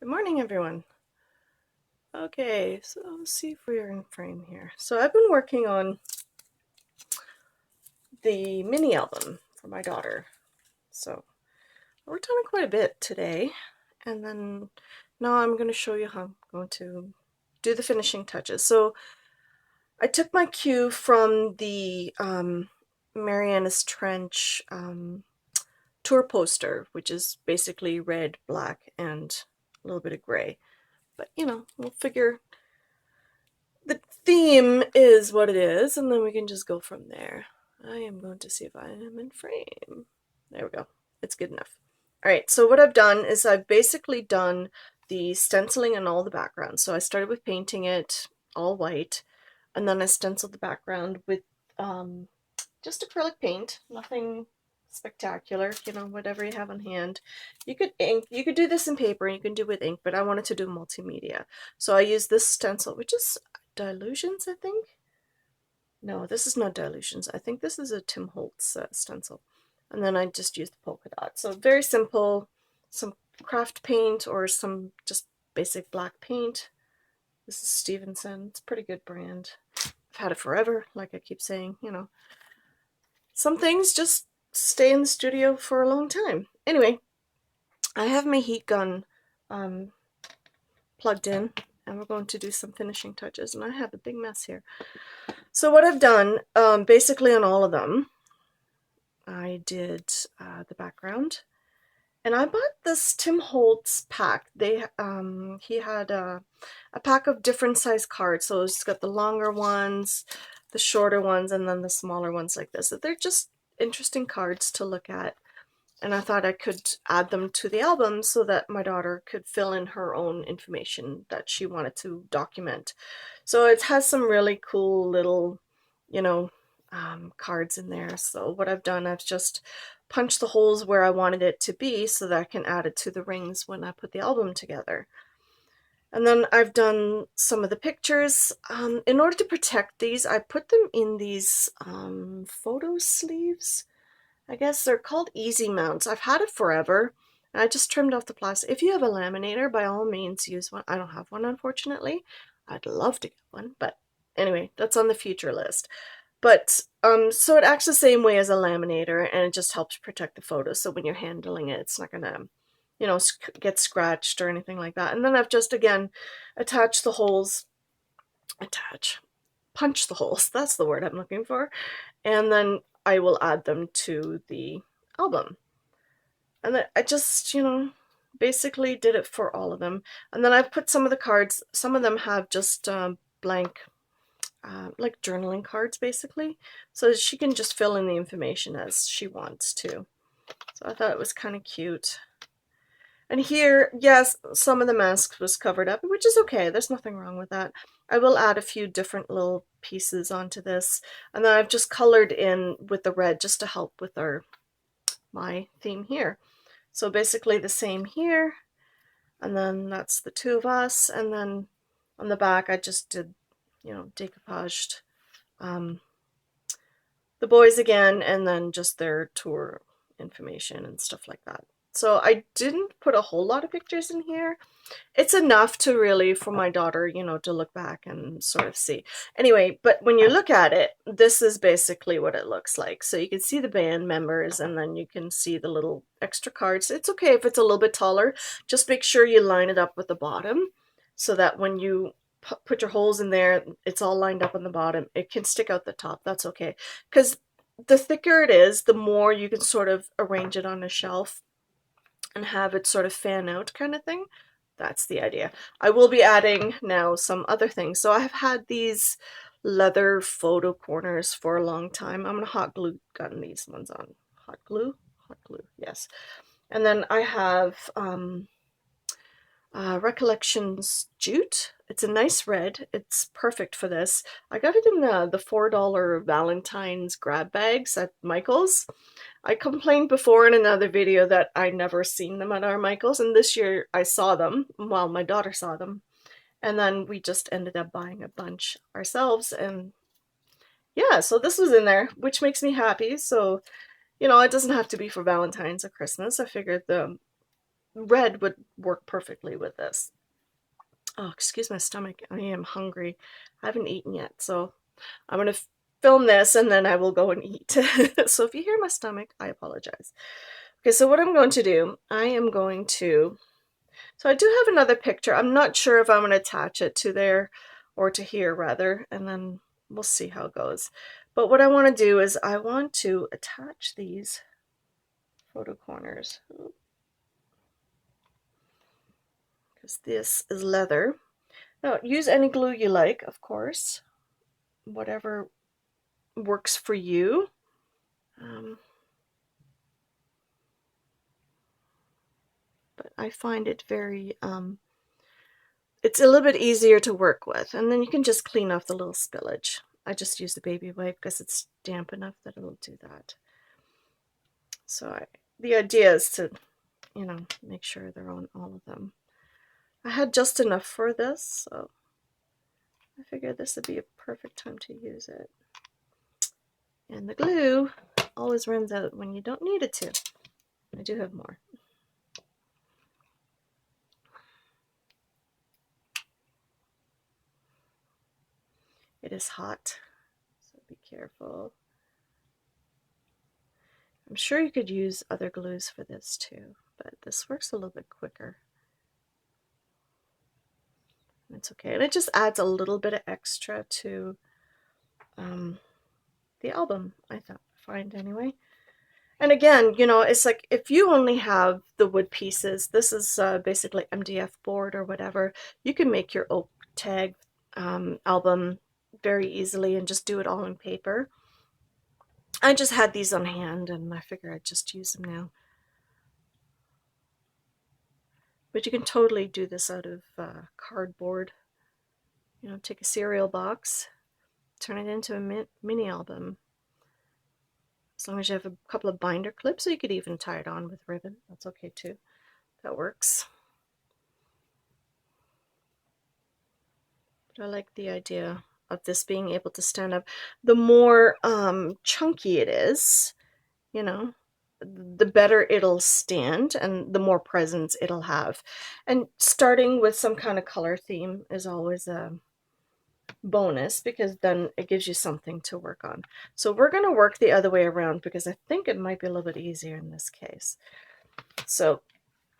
Good morning, everyone. Okay, so let's see if we are in frame here. So I've been working on the mini album for my daughter. So I worked on it quite a bit today, and then now I'm going to show you how I'm going to do the finishing touches. So I took my cue from the Marianas Trench tour poster, which is basically red, black, and a little bit of gray. But we'll figure the theme is what it is, and then we can just go from there. I am going to see if I am in frame. There we go. It's good enough. All right, so what I've done is I've basically done the stenciling and all the background. So I started with painting it all white, and then I stenciled the background with just acrylic paint, nothing spectacular, whatever you have on hand. You could ink, you could do this in paper, and you can do it with ink, but I wanted to do multimedia. So I used this stencil, which is Dilutions, I think. No, this is not Dilutions. I think this is a Tim Holtz stencil. And then I just used the polka dot. So very simple, some craft paint or some just basic black paint. This is Stevenson. It's a pretty good brand. I've had it forever, like I keep saying, Some things just stay in the studio for a long time. Anyway, I have my heat gun plugged in, and we're going to do some finishing touches, and I have a big mess here. So what I've done, basically on all of them, I did the background, and I bought this Tim Holtz pack. He had a pack of different size cards, so it's got the longer ones, the shorter ones, and then the smaller ones like this. So they're just interesting cards to look at, and I thought I could add them to the album so that my daughter could fill in her own information that she wanted to document. So it has some really cool little, cards in there. So what I've done, I've just punched the holes where I wanted it to be so that I can add it to the rings when I put the album together. And then I've done some of the pictures. In order to protect these, I put them in these photo sleeves. I guess they're called easy mounts. I've had it forever, and I just trimmed off the plastic. If you have a laminator, by all means use one. I don't have one, unfortunately. I'd love to get one, but anyway, that's on the future list. But so it acts the same way as a laminator, and it just helps protect the photo. So when you're handling it, it's not gonna, get scratched or anything like that. And then I've just again attached the holes, punch the holes. That's the word I'm looking for. And then I will add them to the album. And then I just, basically did it for all of them. And then I've put some of the cards, some of them have just blank, like journaling cards basically. So she can just fill in the information as she wants to. So I thought it was kind of cute. And here, yes, some of the mask was covered up, which is okay. There's nothing wrong with that. I will add a few different little pieces onto this. And then I've just colored in with the red just to help with my theme here. So basically the same here. And then that's the two of us. And then on the back, I just did, decoupaged the boys again, and then just their tour information and stuff like that. So I didn't put a whole lot of pictures in here. It's enough to really, for my daughter, to look back and sort of see. Anyway, but when you look at it, this is basically what it looks like. So you can see the band members, and then you can see the little extra cards. It's okay if it's a little bit taller. Just make sure you line it up with the bottom so that when you put your holes in there, it's all lined up on the bottom. It can stick out the top. That's okay. Because the thicker it is, the more you can sort of arrange it on a shelf and have it sort of fan out kind of thing. That's the idea. I will be adding now some other things. So I've had these leather photo corners for a long time. I'm going to hot glue gun these ones on. Hot glue? Hot glue, yes. And then I have Recollections Jute. It's a nice red. It's perfect for this. I got it in the $4 Valentine's grab bags at Michael's. I complained before in another video that I never seen them at our Michael's, and this year I saw them. Well, my daughter saw them, and then we just ended up buying a bunch ourselves, and yeah, so this was in there, which makes me happy. So, it doesn't have to be for Valentine's or Christmas. I figured red would work perfectly with this. Oh, excuse my stomach. I am hungry. I haven't eaten yet, so I'm going to film this and then I will go and eat. So if you hear my stomach, I apologize. Okay, so what I'm going to do, I am going to, so I do have another picture. I'm not sure if I'm going to attach it to there or to here rather, and then we'll see how it goes. But what I want to do is I want to attach these photo corners because this is leather. Now, use any glue you like, of course, whatever works for you. But I find it very, it's a little bit easier to work with. And then you can just clean off the little spillage. I just use the baby wipe because it's damp enough that it'll do that. So the idea is to, you know, make sure they're on all of them. I had just enough for this, so I figured this would be a perfect time to use it. And the glue always runs out when you don't need it to. I do have more. It is hot, so be careful. I'm sure you could use other glues for this too, but this works a little bit quicker. It's okay, and it just adds a little bit of extra to the album, I find anyway. And again, you know, it's like if you only have the wood pieces, this is basically MDF board or whatever, you can make your oak tag album very easily and just do it all in paper. I just had these on hand and I figure I'd just use them now. But you can totally do this out of cardboard. You know, take a cereal box, turn it into a mini album. As long as you have a couple of binder clips, or you could even tie it on with ribbon. That's okay too. That works. But I like the idea of this being able to stand up. The more chunky it is, you know, the better it'll stand and the more presence it'll have. And starting with some kind of color theme is always a bonus because then it gives you something to work on. So we're going to work the other way around because I think it might be a little bit easier in this case. So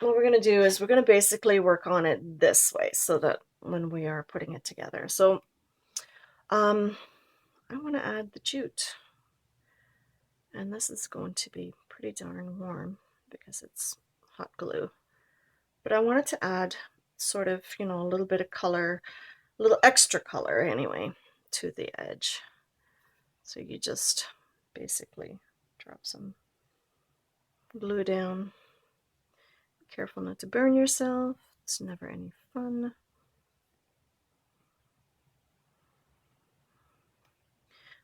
what we're going to do is we're going to basically work on it this way so that when we are putting it together. So I want to add the jute. And this is going to be pretty darn warm because it's hot glue. But I wanted to add sort of, you know, a little bit of color, a little extra color anyway, to the edge. So you just basically drop some glue down. Be careful not to burn yourself. It's never any fun.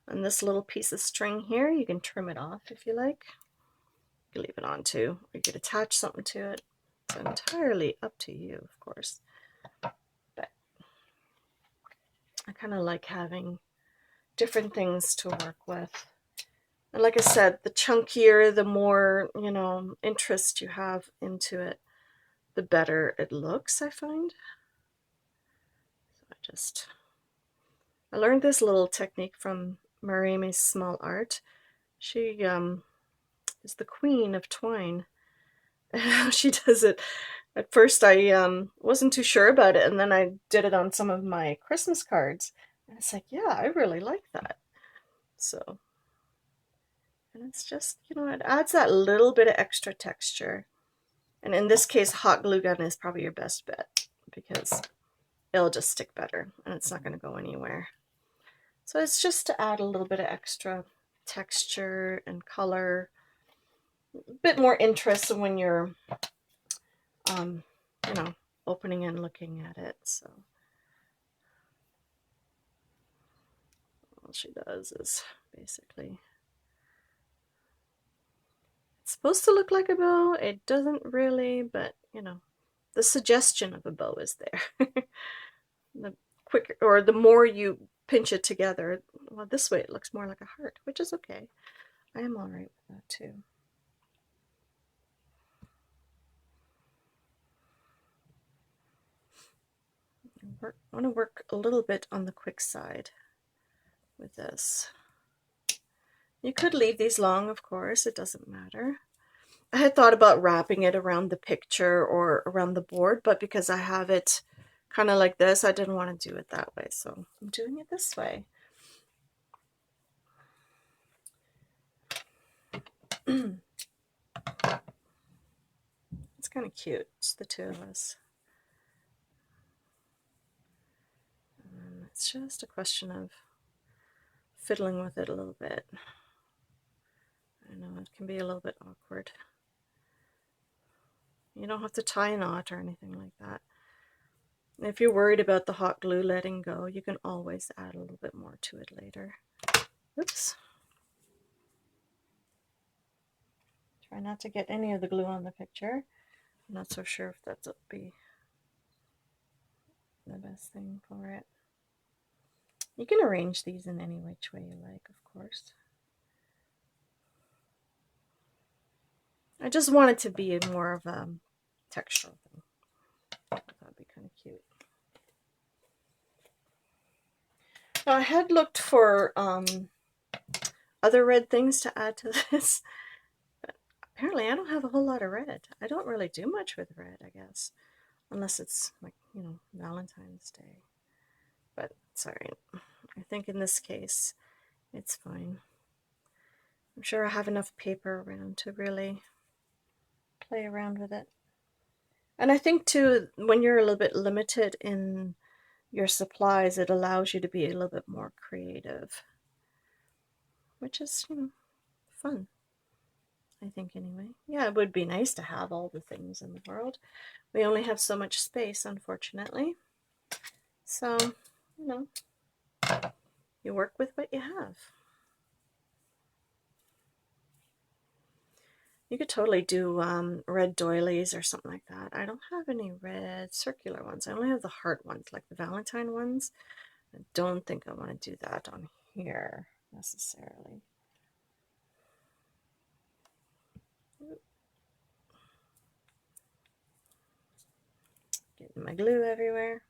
And this little piece of string here, you can trim it off if you like. You can leave it on too, or you could attach something to it. It's entirely up to you, of course. But I kind of like having different things to work with. And like I said, the chunkier, the more, you know, interest you have into it, the better it looks, I find. So I learned this little technique from Mariami's Small Art. She is the queen of twine. She does it. At first I wasn't too sure about it, and then I did it on some of my Christmas cards. And it's like, yeah, I really like that. So, and it's just, you know, it adds that little bit of extra texture. And in this case, hot glue gun is probably your best bet because it'll just stick better and it's not going to go anywhere. So it's just to add a little bit of extra texture and color, a bit more interest when you're, you know, opening and looking at it. So all she does is basically, it's supposed to look like a bow. It doesn't really, but you know, the suggestion of a bow is there. The quicker, or the more you pinch it together, well, this way it looks more like a heart, which is okay. I am all right with that too. I want to work a little bit on the quick side with this. You could leave these long, of course, it doesn't matter. I had thought about wrapping it around the picture or around the board, but because I have it kind of like this, I didn't want to do it that way, so I'm doing it this way. It's kind of cute, it's the two of us. And it's just a question of fiddling with it a little bit. I know it can be a little bit awkward. You don't have to tie a knot or anything like that. And if you're worried about the hot glue letting go, you can always add a little bit more to it later. Oops. Try not to get any of the glue on the picture. I'm not so sure if that'll be the best thing for it. You can arrange these in any which way you like, of course. I just want it to be more of a textural thing. I thought that'd be kind of cute. Now, I had looked for other red things to add to this, but apparently I don't have a whole lot of red. I don't really do much with red, I guess, unless it's like, you know, Valentine's Day. But it's all right. I think in this case, it's fine. I'm sure I have enough paper around to really play around with it. And I think too, when you're a little bit limited in your supplies, it allows you to be a little bit more creative, which is, you know, fun, I think, anyway. Yeah, it would be nice to have all the things in the world. We only have so much space, unfortunately. So, you know, you work with what you have. You could totally do red doilies or something like that. I don't have any red circular ones. I only have the heart ones, like the Valentine ones. I don't think I want to do that on here necessarily. Getting my glue everywhere.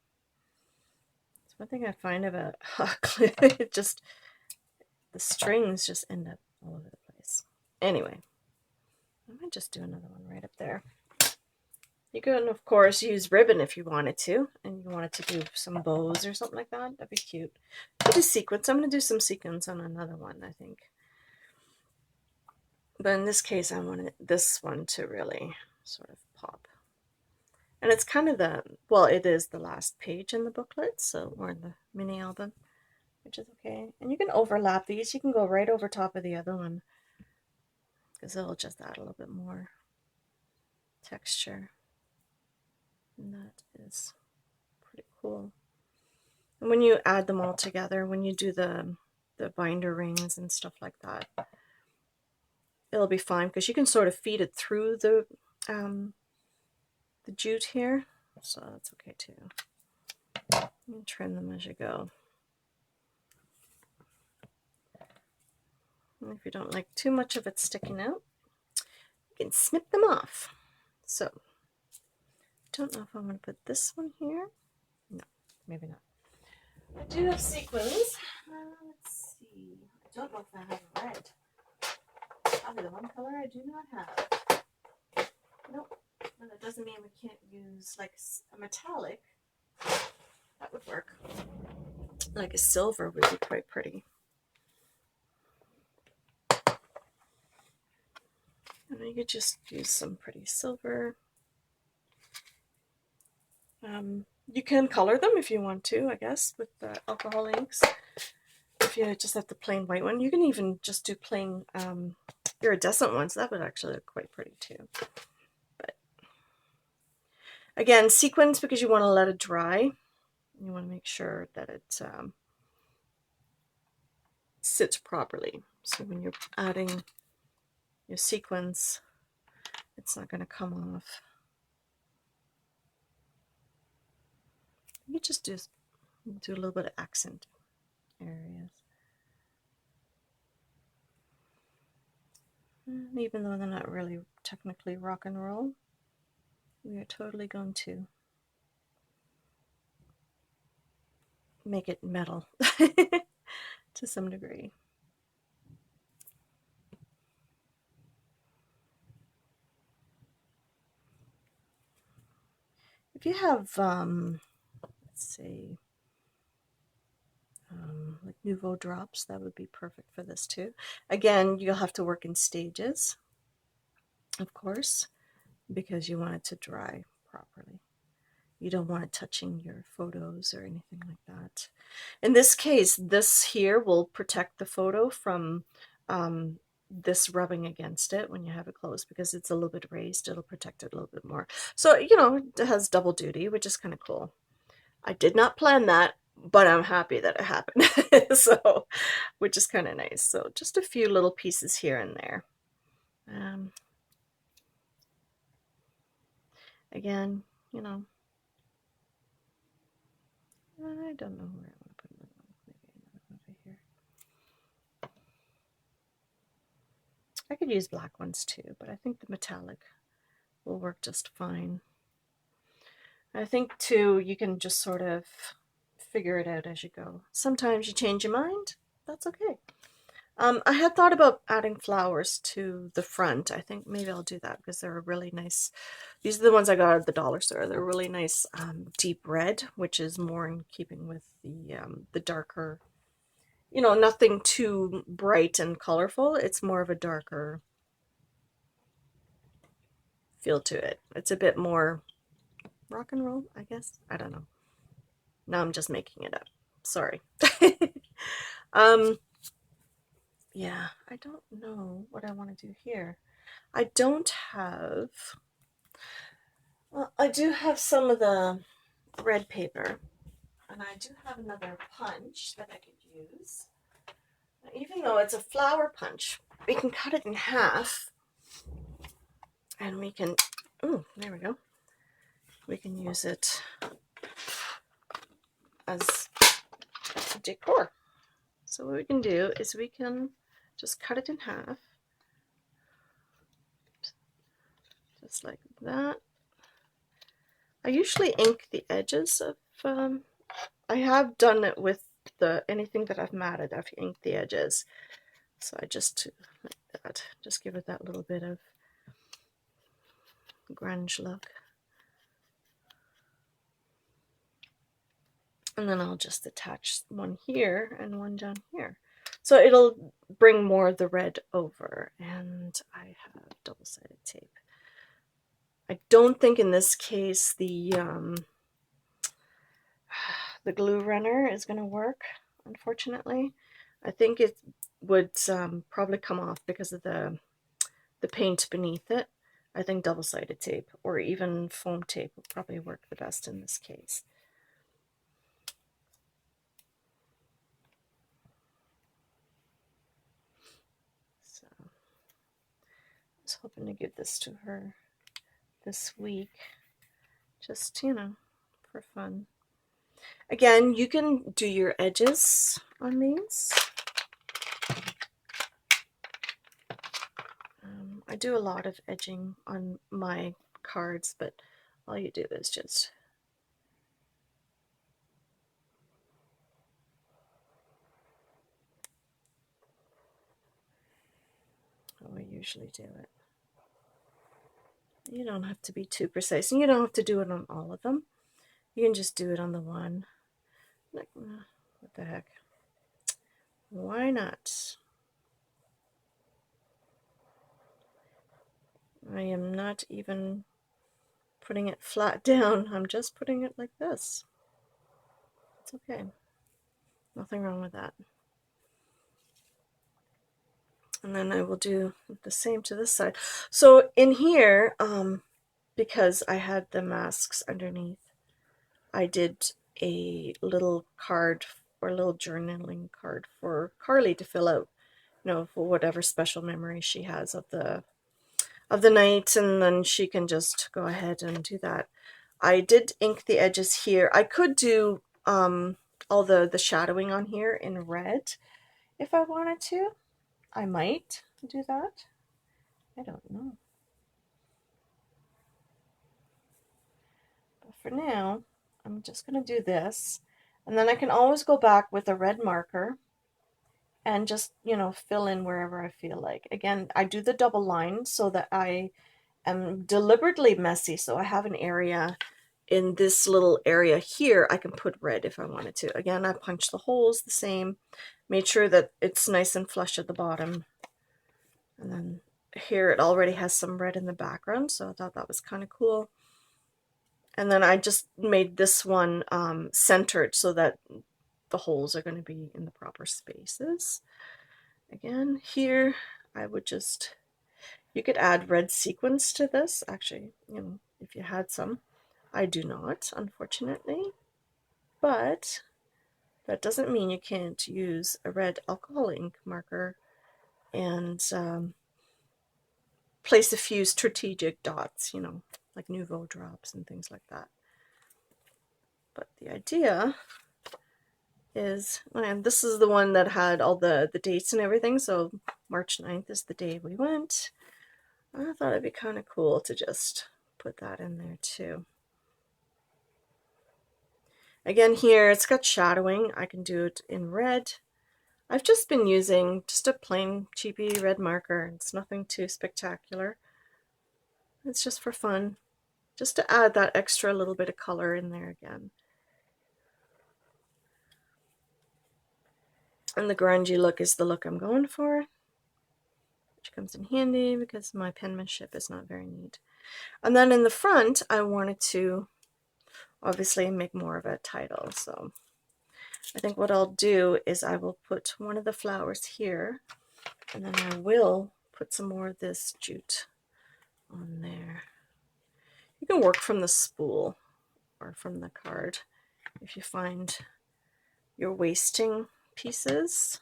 It's one thing I find about hot glue. It just, the strings just end up all over the place. Anyway, I might just do another one right up there. You can, of course, use ribbon if you wanted to, and you wanted to do some bows or something like that. That'd be cute. Do sequins. I'm going to do some sequins on another one, I think. But in this case, I wanted this one to really sort of pop. And it's kind of the, well, it is the last page in the booklet, so, or in the mini album, which is okay. And you can overlap these. You can go right over top of the other one, because it'll just add a little bit more texture. And that is pretty cool. And when you add them all together, when you do the binder rings and stuff like that, it'll be fine because you can sort of feed it through the jute here, so that's okay too. You can trim them as you go. And if you don't like too much of it sticking out, you can snip them off. So, don't know if I'm going to put this one here. No, maybe not. I do have sequins. Let's see. I don't know if I have red. Probably the one color I do not have. Nope. But that doesn't mean we can't use like a metallic. That would work. Like a silver would be quite pretty. And you could just use some pretty silver. You can color them if you want to, I guess, with the alcohol inks. If you just have the plain white one, you can even just do plain iridescent ones. That would actually look quite pretty too. But again, sequins because you want to let it dry. You want to make sure that it sits properly. So when you're adding your sequins, it's not going to come off. You just do a little bit of accent areas. And even though they're not really technically rock and roll, we are totally going to make it metal to some degree. If you have, let's say, like Nouveau drops, that would be perfect for this too. Again, you'll have to work in stages, of course, because you want it to dry properly. You don't want it touching your photos or anything like that. In this case, this here will protect the photo from this rubbing against it when you have it closed, because it's a little bit raised. It'll protect it a little bit more. So, you know, it has double duty, which is kind of cool. I did not plan that, but I'm happy that it happened. So, which is kind of nice. So just a few little pieces here and there. Again, you know, I don't know where I want to put it. Maybe over here. I could use black ones too, but I think the metallic will work just fine. I think too, you can just sort of figure it out as you go. Sometimes you change your mind. That's okay. I had thought about adding flowers to the front. I think maybe I'll do that because they're a really nice. These are the ones I got at the dollar store. They're really nice deep red, which is more in keeping with the darker, you know, nothing too bright and colorful. It's more of a darker feel to it. It's a bit more rock and roll, I guess. I don't know. Now I'm just making it up. Sorry. Yeah, I don't know what I want to do here. I don't have, well, I do have some of the red paper, and I do have another punch that I could use. Even though it's a flower punch, we can cut it in half, and we can, oh, there we go. We can use it as decor. So what we can do is we can just cut it in half, just like that. I usually ink the edges of, I have done it with anything that I've matted, I've inked the edges. So I just, like that, just give it that little bit of grunge look. And then I'll just attach one here and one down here. So it'll bring more of the red over. And I have double-sided tape. I don't think in this case the glue runner is going to work, unfortunately. I think it would probably come off because of the paint beneath it. I think double-sided tape or even foam tape will probably work the best in this case. So I was hoping to give this to her this week, just, you know, for fun. Again, you can do your edges on these. I do a lot of edging on my cards, but all you do is just how I usually do it. You don't have to be too precise, and you don't have to do it on all of them. You can just do it on the one. Like, what the heck? Why not? I am not even putting it flat down. I'm just putting it like this. It's okay. Nothing wrong with that. And then I will do the same to this side. So in here, because I had the masks underneath, I did a little card or a little journaling card for Carly to fill out, you know, for whatever special memory she has of the night, and then she can just go ahead and do that. I did ink the edges here. I could do all the shadowing on here in red if I wanted to. I might do that. I don't know. But for now, I'm just going to do this. And then I can always go back with a red marker and just, you know, fill in wherever I feel like. Again, I do the double line so that I am deliberately messy, so I have an area in this little area here I can put red if I wanted to. Again, I punched the holes the same, made sure that it's nice and flush at the bottom. And then here it already has some red in the background, so I thought that was kind of cool. And then I just made this one centered so that the holes are going to be in the proper spaces. Again, here I would just, you could add red sequins to this, actually, you know, if you had some. I do not, unfortunately, but that doesn't mean you can't use a red alcohol ink marker and place a few strategic dots, you know, like Nouveau drops and things like that. But the idea is, and this is the one that had all the dates and everything, so March 9th is the day we went. I thought it'd be kind of cool to just put that in there too. Again, here it's got shadowing. I can do it in red. I've just been using just a plain cheapy red marker. It's nothing too spectacular. It's just for fun, just to add that extra little bit of color in there again. And the grungy look is the look I'm going for, which comes in handy because my penmanship is not very neat. And then in the front, I wanted to obviously make more of a title. So I think what I'll do is I will put one of the flowers here, and then I will put some more of this jute on there. You can work from the spool or from the card if you find you're wasting pieces.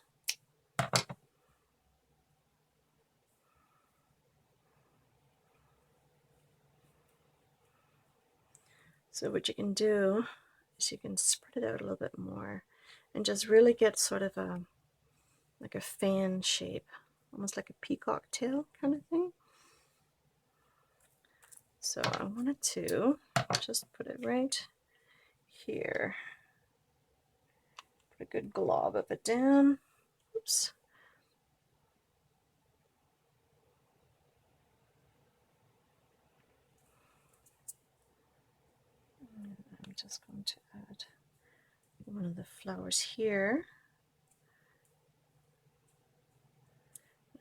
So what you can do is you can spread it out a little bit more and just really get sort of a like a fan shape, almost like a peacock tail kind of thing. So I wanted to just put it right here. Put a good glob of it down. Oops. And I'm just going to add one of the flowers here.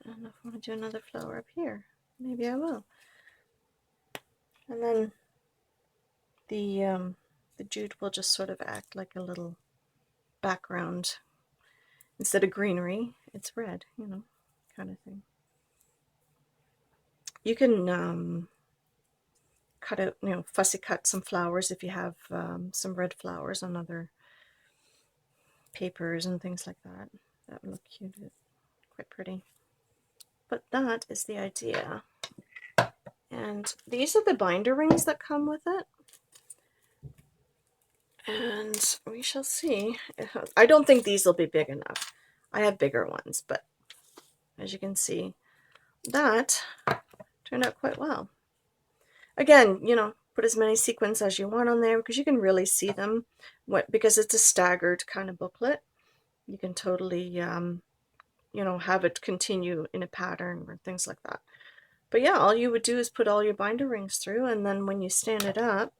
I don't know if I want to do another flower up here. Maybe I will. And then the jute will just sort of act like a little background. Instead of greenery, it's red, you know, kind of thing. You can cut out, you know, fussy cut some flowers if you have some red flowers on other papers and things like that. That would look cute, quite pretty. But that is the idea. And these are the binder rings that come with it. And we shall see. I don't think these will be big enough. I have bigger ones, but as you can see, that turned out quite well. Again, you know, put as many sequins as you want on there because you can really see them. Because it's a staggered kind of booklet, you can totally, you know, have it continue in a pattern or things like that. But yeah, all you would do is put all your binder rings through, and then when you stand it up,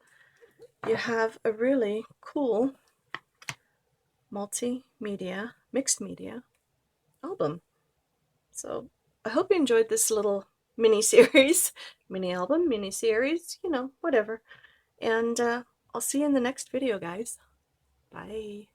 you have a really cool multimedia, mixed media album. So I hope you enjoyed this little mini series, mini album, mini series, you know, whatever. And I'll see you in the next video, guys. Bye.